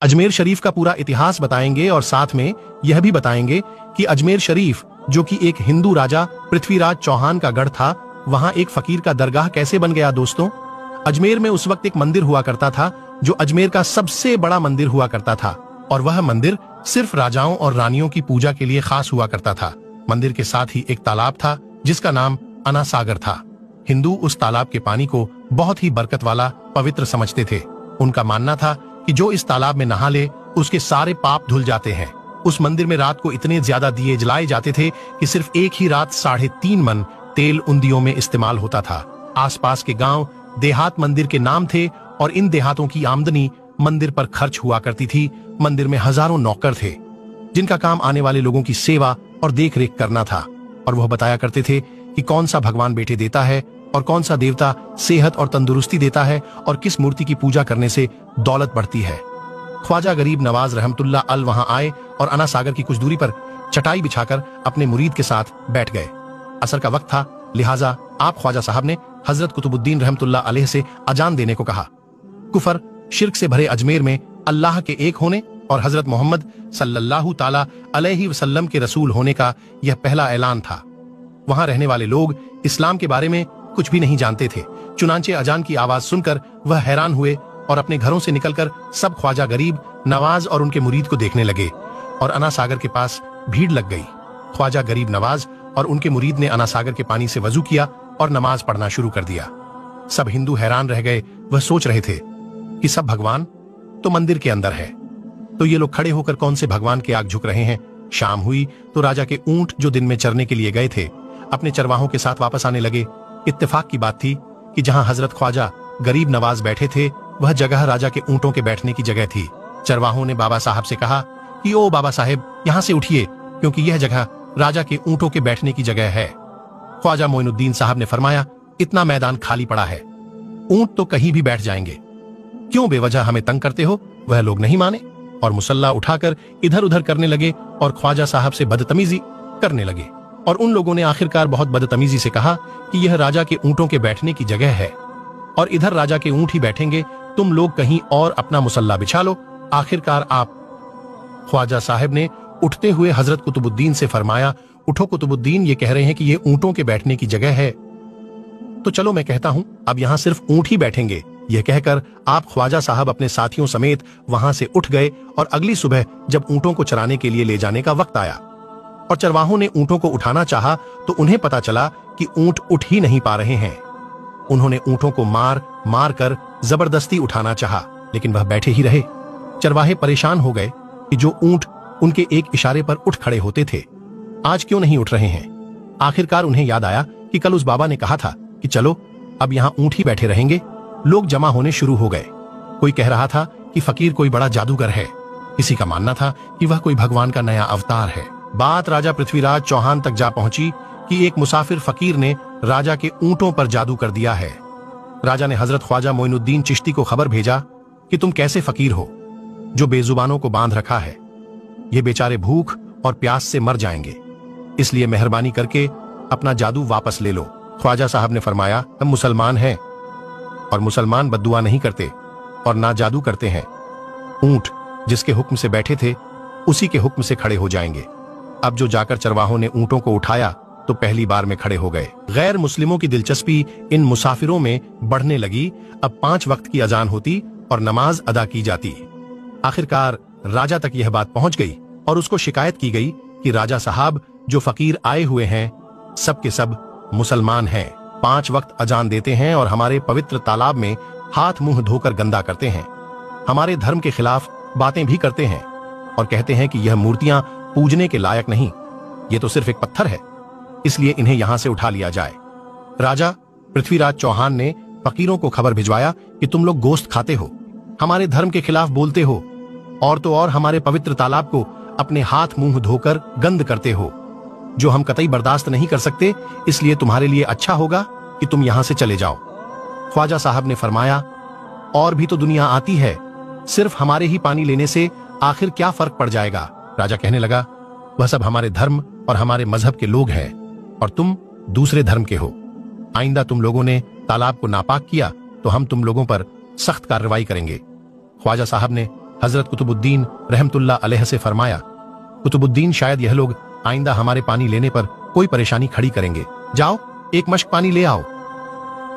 अजमेर शरीफ का पूरा इतिहास बताएंगे और साथ में यह भी बताएंगे कि अजमेर शरीफ, जो कि एक हिंदू राजा पृथ्वीराज चौहान का गढ़ था, वहां एक फकीर का दरगाह कैसे बन गया। दोस्तों, अजमेर में उस वक्त एक मंदिर हुआ करता था जो अजमेर का सबसे बड़ा मंदिर हुआ करता था, और वह मंदिर सिर्फ राजाओं और रानियों की पूजा के लिए खास हुआ करता था। मंदिर के साथ ही एक तालाब था जिसका नाम अना सागर था। हिंदू उस तालाब के पानी को बहुत ही बरकत वाला, पवित्र समझते थे। उनका मानना था कि जो इस तालाब में नहा ले उसके सारे पाप धुल जाते हैं। उस मंदिर में रात को इतने ज्यादा दिए जलाए जाते थे कि सिर्फ एक ही रात 3.5 मन तेल उन दियों में इस्तेमाल होता था। आसपास के गांव देहात मंदिर के नाम थे और इन देहातों की आमदनी मंदिर पर खर्च हुआ करती थी। मंदिर में हजारों नौकर थे जिनका काम आने वाले लोगों की सेवा और देख रेख करना था, और वह बताया करते थे कि कौन सा भगवान बेटे देता है और कौन सा देवता सेहत और तंदुरुस्ती देता है और किस मूर्ति की पूजा करने से दौलत बढ़ती है। ख्वाजा गरीब नवाज रहमतुल्लाह अल वहां आए और अना सागर की कुछ दूरी पर चटाई बिछाकर अपने मुरीद के साथ बैठ गए। असर का वक्त था, लिहाजा आप ख्वाजा साहब ने हजरत कुतुबुद्दीन रहमतुल्लाह अलैह से अजान देने को कहा। कुफर शिर्क से भरे अजमेर में अल्लाह के एक होने और हजरत मोहम्मद सल्लल्लाहु ताला अलैहि वसल्लम के रसूल होने का यह पहला ऐलान था। वहां रहने वाले लोग इस्लाम के बारे में कुछ भी नहीं जानते थे। चुनांचे अजान की आवाज सुनकर वह हैरान हुए और अपने घरों से निकलकर सब ख्वाजा गरीब नवाज और उनके मुरीद को देखने लगे, और अना सागर के पास भीड़ लग गई। ख्वाजा गरीब नवाज और उनके मुरीद ने अना सागर के पानी से वजू किया और नमाज पढ़ना शुरू कर दिया। सब हिंदू हैरान रह गए। वह सोच रहे थे कि सब भगवान तो मंदिर के अंदर है, तो ये लोग खड़े होकर कौन से भगवान के आग झुक रहे हैं। शाम हुई तो राजा के ऊंट जो दिन में चरने के लिए गए थे अपने चरवाहों के साथ वापस आने लगे। इत्तेफाक की बात थी कि जहां हजरत ख्वाजा गरीब नवाज बैठे थे वह जगह राजा के ऊंटों के बैठने की जगह थी। चरवाहों ने बाबा साहब से कहा कि ओ बाबा साहेब, यहां से उठिए, क्योंकि यह जगह राजा के ऊंटों के बैठने की जगह है। ख्वाजा मोइनुद्दीन साहब ने फरमाया, इतना मैदान खाली पड़ा है, ऊंट तो कहीं भी बैठ जाएंगे, क्यों बेवजह हमें तंग करते हो। वह लोग नहीं माने और मुसल्ला उठाकर इधर उधर करने लगे और ख्वाजा साहब से बदतमीजी करने लगे, और उन लोगों ने आखिरकार बहुत बदतमीजी से कहा कि यह राजा के ऊंटों के बैठने की जगह है और इधर राजा के ऊंट ही बैठेंगे, तुम लोग कहीं और अपना मुसल्ला बिछा लो। आखिरकार आप ख्वाजा साहब ने उठते हुए हजरत कुतुबुद्दीन से फरमाया, उठो कुतुबुद्दीन, ये कह रहे हैं कि ये ऊंटों के बैठने की जगह है, तो चलो मैं कहता हूं अब यहां सिर्फ ऊंट ही बैठेंगे। यह कहकर आप ख्वाजा साहब अपने साथियों समेत वहां से उठ गए, और अगली सुबह जब ऊंटों को चराने के लिए ले जाने का वक्त आया और चरवाहों ने ऊंटों को उठाना चाहा तो उन्हें पता चला कि ऊंट उठ ही नहीं पा रहे हैं। उन्होंने ऊंटों को मार मार कर जबरदस्ती उठाना चाहा, लेकिन वह बैठे ही रहे। चरवाहे परेशान हो गए कि जो ऊंट उनके एक इशारे पर उठ खड़े होते थे आज क्यों नहीं उठ रहे हैं। आखिरकार उन्हें याद आया कि कल उस बाबा ने कहा था कि चलो अब यहाँ ऊंट ही बैठे रहेंगे। लोग जमा होने शुरू हो गए। कोई कह रहा था कि फकीर कोई बड़ा जादूगर है, किसी का मानना था कि वह कोई भगवान का नया अवतार है। बात राजा पृथ्वीराज चौहान तक जा पहुंची कि एक मुसाफिर फकीर ने राजा के ऊंटों पर जादू कर दिया है। राजा ने हजरत ख्वाजा मोइनुद्दीन चिश्ती को खबर भेजा कि तुम कैसे फकीर हो जो बेजुबानों को बांध रखा है, ये बेचारे भूख और प्यास से मर जाएंगे, इसलिए मेहरबानी करके अपना जादू वापस ले लो। ख्वाजा साहब ने फरमाया, हम मुसलमान हैं और मुसलमान बद्दुआ नहीं करते और ना जादू करते हैं। ऊंट जिसके हुक्म से बैठे थे उसी के हुक्म से खड़े हो जाएंगे। अब जो जाकर चरवाहों ने ऊंटों को उठाया तो पहली बार में खड़े हो गए। गैर मुस्लिमों की दिलचस्पी इन मुसाफिरों में बढ़ने लगी। अब 5 वक्त की अजान होती और नमाज अदा की जाती। आखिरकार राजा तक यह बात पहुंच गई और उसको शिकायत की गई कि राजा साहब, जो फकीर आए हुए हैं सब के सब मुसलमान हैं, 5 वक्त अजान देते हैं और हमारे पवित्र तालाब में हाथ मुंह धोकर गंदा करते हैं, हमारे धर्म के खिलाफ बातें भी करते हैं और कहते हैं कि यह मूर्तियां पूजने के लायक नहीं, ये तो सिर्फ एक पत्थर है, इसलिए इन्हें यहां से उठा लिया जाए। राजा पृथ्वीराज चौहान ने फकीरों को खबर भिजवाया कि तुम लोग गोश्त खाते हो, हमारे धर्म के खिलाफ बोलते हो और तो और हमारे पवित्र तालाब को अपने हाथ मुंह धोकर गंद करते हो, जो हम कतई बर्दाश्त नहीं कर सकते, इसलिए तुम्हारे लिए अच्छा होगा कि तुम यहां से चले जाओ। ख्वाजा साहब ने फरमाया, और भी तो दुनिया आती है, सिर्फ हमारे ही पानी लेने से आखिर क्या फर्क पड़ जाएगा। राजा कहने लगा, वह सब हमारे धर्म और हमारे मजहब के लोग हैं और तुम दूसरे धर्म के हो। आइंदा तुम लोगों ने तालाब को नापाक किया तो हम तुम लोगों पर सख्त कार्रवाई करेंगे। ख्वाजा साहब ने हजरत कुतुबुद्दीन रहमतुल्लाह अलैह से फरमाया, कुतुबुद्दीन शायद यह लोग आइंदा हमारे पानी लेने पर कोई परेशानी खड़ी करेंगे, जाओ एक मश्क पानी ले आओ।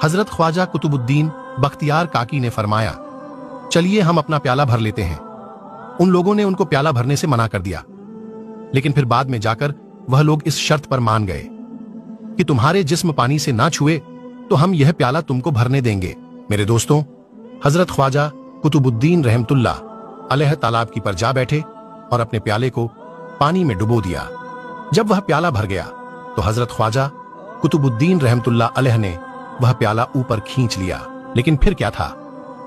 हजरत ख्वाजा कुतुबुद्दीन बख्तियार काकी ने फरमाया, चलिए हम अपना प्याला भर लेते हैं। उन लोगों ने उनको प्याला भरने से मना कर दिया, लेकिन फिर बाद में जाकर वह लोग इस शर्त पर मान गए कि तुम्हारे जिस्म पानी से ना छुए तो हम यह प्याला तुमको भरने देंगे। मेरे दोस्तों, हजरत ख्वाजा कुतुबुद्दीन रहमतुल्लाह अलैह तालाब की पर जा बैठे और अपने प्याले को पानी में डुबो दिया। जब वह प्याला भर गया तो हजरत ख्वाजा कुतुबुद्दीन रहमतुल्लाह अलैह ने वह प्याला ऊपर खींच लिया। लेकिन फिर क्या था,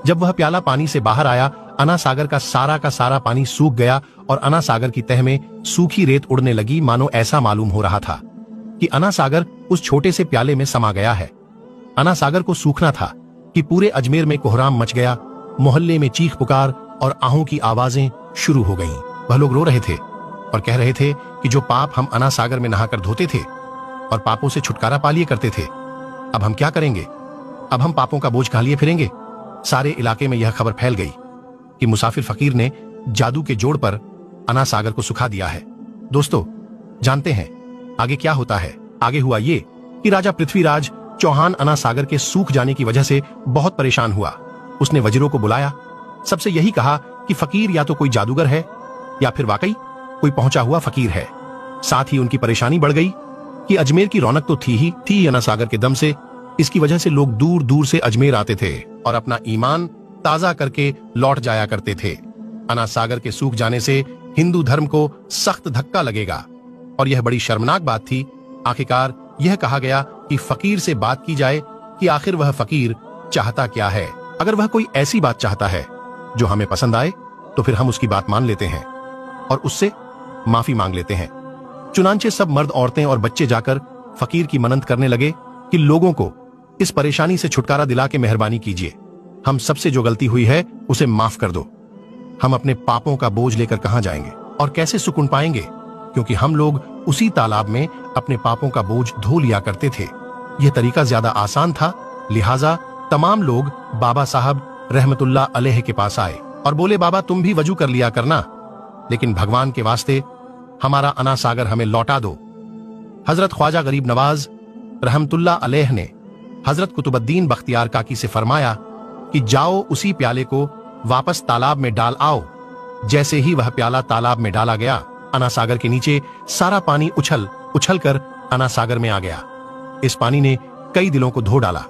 जब वह प्याला पानी से बाहर आया, अना सागर का सारा पानी सूख गया और अना सागर की तह में सूखी रेत उड़ने लगी, मानो ऐसा मालूम हो रहा था कि अना सागर उस छोटे से प्याले में समा गया है। अना सागर को सूखना था कि पूरे अजमेर में कोहराम मच गया, मोहल्ले में चीख पुकार और आहों की आवाजें शुरू हो गईं। वह लोग रो रहे थे और कह रहे थे कि जो पाप हम अना सागर में नहाकर धोते थे और पापों से छुटकारा पा लिए करते थे, अब हम क्या करेंगे? अब हम पापों का बोझ कहां लिए फिरेंगे? सारे इलाके में यह खबर फैल गई कि मुसाफिर फकीर ने जादू के जोड़ पर अना सागर को सुखा दिया है। दोस्तों, जानते हैं आगे क्या होता है? आगे हुआ ये कि राजा पृथ्वीराज चौहान अना सागर के सूख जाने की वजह से बहुत परेशान हुआ। उसने वजीरों को बुलाया, सबसे यही कहा कि फकीर या तो कोई जादूगर है या फिर वाकई कोई पहुंचा हुआ फकीर है। साथ ही उनकी परेशानी बढ़ गई कि अजमेर की रौनक तो थी अना सागर के दम से। इसकी वजह से लोग दूर दूर से अजमेर आते थे और अपना ईमान ताजा करके लौट जाया करते थे। अना सागर के सूख जाने से हिंदू धर्म को सख्त धक्का लगेगा और यह बड़ी शर्मनाक बात थी। आखिरकार यह कहा गया कि फकीर से बात की जाए कि आखिर वह फकीर चाहता क्या है। अगर वह कोई ऐसी बात चाहता है जो हमें पसंद आए तो फिर हम उसकी बात मान लेते हैं और उससे माफी मांग लेते हैं। चुनांचे सब मर्द, औरतें और बच्चे जाकर फकीर की मन्नत करने लगे कि लोगों को इस परेशानी से छुटकारा दिला के मेहरबानी कीजिए, हम सबसे जो गलती हुई है उसे माफ कर दो। हम अपने पापों का बोझ लेकर कहां जाएंगे और कैसे सुकून पाएंगे, क्योंकि हम लोग उसी तालाब में अपने पापों का बोझ धो लिया करते थे। यह तरीका ज्यादा आसान था, लिहाजा तमाम लोग बाबा साहब रहमतुल्लाह अलैह के पास आए और बोले, बाबा तुम भी वजू कर लिया करना, लेकिन भगवान के वास्ते हमारा अना सागर हमें लौटा दो। हजरत ख्वाजा गरीब नवाज रहमतुल्लाह अलैह ने हजरत कुतुबुद्दीन बख्तियार काकी से फरमाया कि जाओ उसी प्याले को वापस तालाब में डाल आओ। जैसे ही वह प्याला तालाब में डाला गया, अना सागर के नीचे सारा पानी उछल उछल कर अना सागर में आ गया। इस पानी ने कई दिलों को धो डाला।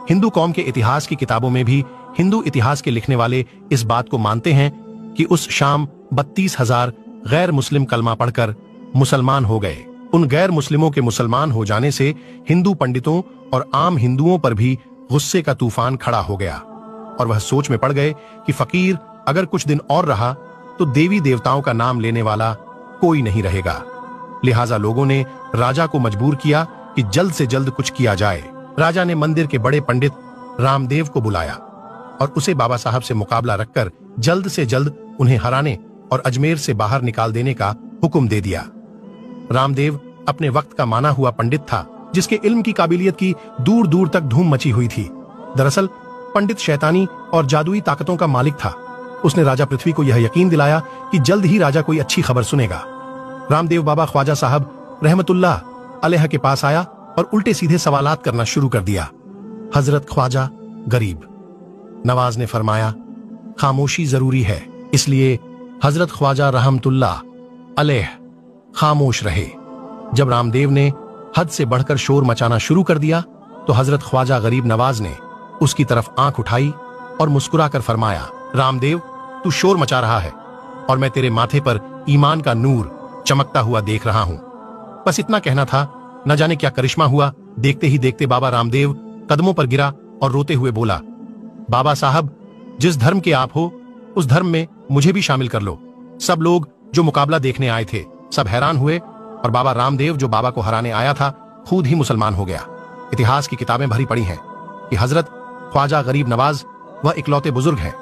हिंदू कौम के इतिहास की किताबों में भी हिंदू इतिहास के लिखने वाले इस बात को मानते हैं कि उस शाम 32,000 गैर मुस्लिम कलमा पढ़कर मुसलमान हो गए। उन गैर मुस्लिमों के मुसलमान हो जाने से हिंदू पंडितों और आम हिंदुओं पर भी गुस्से का तूफान खड़ा हो गया और वह सोच में पड़ गए कि फकीर अगर कुछ दिन और रहा तो देवी देवताओं का नाम लेने वाला कोई नहीं रहेगा। लिहाजा लोगों ने राजा को मजबूर किया कि जल्द से जल्द कुछ किया जाए। राजा ने मंदिर के बड़े पंडित रामदेव को बुलाया और उसे बाबा साहब से मुकाबला रखकर जल्द से जल्द उन्हें हराने और अजमेर से बाहर निकाल देने का हुक्म दे दिया। रामदेव अपने वक्त का माना हुआ पंडित था, जिसके इल्म की काबिलियत की दूर दूर तक धूम मची हुई थी। दरअसल पंडित शैतानी और जादुई ताकतों का मालिक था। उसने राजा पृथ्वी को यह यकीन दिलाया कि जल्द ही राजा कोई अच्छी खबर सुनेगा। रामदेव बाबा ख्वाजा साहब रहमतुल्लाह अलैह के पास आया और उल्टे सीधे सवालात करना शुरू कर दिया। हजरत ख्वाजा गरीब नवाज ने फरमाया, खामोशी जरूरी है, इसलिए हजरत ख्वाजा रहमतुल्लाह अलैह खामोश रहे। जब रामदेव ने हद से बढ़कर शोर मचाना शुरू कर दिया तो हजरत ख्वाजा गरीब नवाज ने उसकी तरफ आंख उठाई और मुस्कुराकर फरमाया, रामदेव तू शोर मचा रहा है और मैं तेरे माथे पर ईमान का नूर चमकता हुआ देख रहा हूं। बस इतना कहना था, न जाने क्या करिश्मा हुआ। देखते ही देखते बाबा रामदेव कदमों पर गिरा और रोते हुए बोला, बाबा साहब जिस धर्म के आप हो उस धर्म में मुझे भी शामिल कर लो। सब लोग जो मुकाबला देखने आए थे सब हैरान हुए और बाबा रामदेव जो बाबा को हराने आया था खुद ही मुसलमान हो गया। इतिहास की किताबें भरी पड़ी हैं कि हजरत ख्वाजा गरीब नवाज वह इकलौते बुजुर्ग हैं